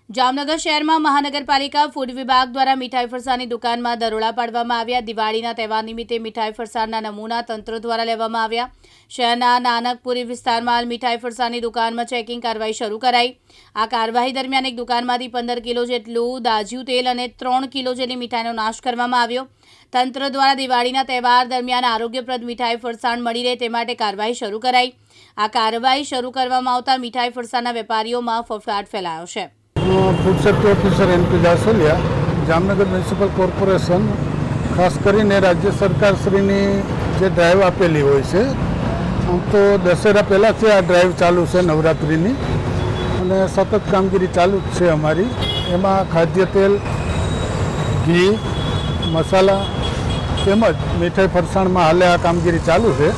જામનગર શહેરમાં મહાનગરપાલિકા ફૂડ વિભાગ દ્વારા મીઠાઈ ફરસાણની દુકાનમાં દરોડા પાડવામાં આવ્યા। દિવાળીના તહેવાર નિમિત્તે મીઠાઈ ફરસાણના નમૂના તંત્ર દ્વારા લેવામાં આવ્યા। શહેરના નાનકપુરી વિસ્તારમાં હાલ મીઠાઈ ફરસાણની દુકાનમાં ચેકિંગ કાર્યવાહી શરૂ કરાઈ। આ કાર્યવાહી દરમિયાન એક દુકાનમાંથી 15 કિલો જેટલું દાજ્યું તેલ અને 3 કિલો જેટલી મીઠાઈનો નાશ કરવામાં આવ્યો। તંત્ર દ્વારા દિવાળીના તહેવાર દરમિયાન આરોગ્યપ્રદ મીઠાઈ ફરસાણ મળી રહે તે માટે કાર્યવાહી શરૂ કરાઈ। આ કાર્યવાહી શરૂ કરવામાં આવતા મીઠાઈ ફરસાણના વેપારીઓમાં ફફડાટ ફેલાયો છે। Food safety officer NP Jasoliya, Jamnagar municipal corporation ખાસ કરીને રાજ્ય સરકારશ્રીની જે ડ્રાઈવ આપેલી હોય છે, આમ તો દશેરા પહેલાંથી આ ડ્રાઈવ ચાલુ છે નવરાત્રિની, અને સતત કામગીરી ચાલુ જ છે અમારી। એમાં ખાદ્ય તેલ, ઘી, મસાલા તેમજ મીઠાઈ ફરસાણમાં હાલે આ કામગીરી ચાલુ છે।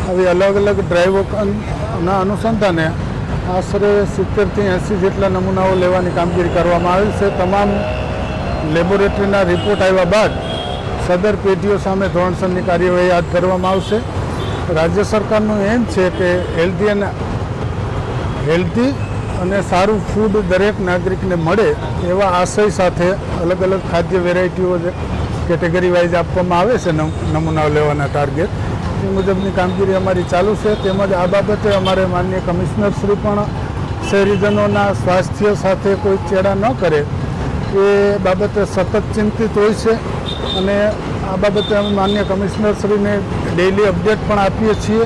આવી અલગ અલગ ડ્રાઈવોના અનુસંધાને આશરે 70 થી 80 જેટલા નમૂનાઓ લેવાની કામગીરી કરવામાં આવી છે। તમામ લેબોરેટરીના રિપોર્ટ આવ્યા બાદ સદર પેઢીઓ સામે ધોરણસરની કાર્યવાહી હાથ ધરવામાં આવશે। રાજ્ય સરકારનું એમ છે કે હેલ્ધી અને સારું ફૂડ દરેક નાગરિકને મળે એવા આશય સાથે અલગ અલગ ખાદ્ય વેરાયટીઓ કેટેગરી વાઇઝ આપવામાં આવે છે નમૂનાઓ લેવાના ટાર્ગેટ। એ મુજબની કામગીરી અમારી ચાલુ છે। તેમજ આ બાબતે અમારે માનનીય કમિશનરશ્રી પણ શહેરીજનોના સ્વાસ્થ્ય સાથે કોઈ ચેડા ન કરે એ બાબતે સતત ચિંતિત હોય છે, અને આ બાબતે અમે માનનીય કમિશનરશ્રીને ડેઇલી અપડેટ પણ આપીએ છીએ।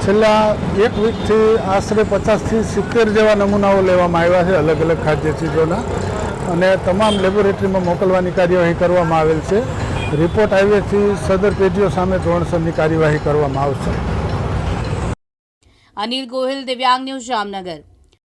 છેલ્લા એક વીકથી આશરે 50 થી 70 જેવા નમૂનાઓ લેવામાં આવ્યા છે અલગ અલગ ખાદ્ય ચીજોના, અને તમામ લેબોરેટરીમાં મોકલવાની કાર્યવાહી કરવામાં આવેલ છે। રિપોર્ટ આવ્યાથી સદર પેઢીઓ સામે ધોરણસરની કાર્યવાહી કરવામાં આવશે। અનિલ ગોહિલ, દિવ્યાંગ ન્યૂઝ, જામનગર।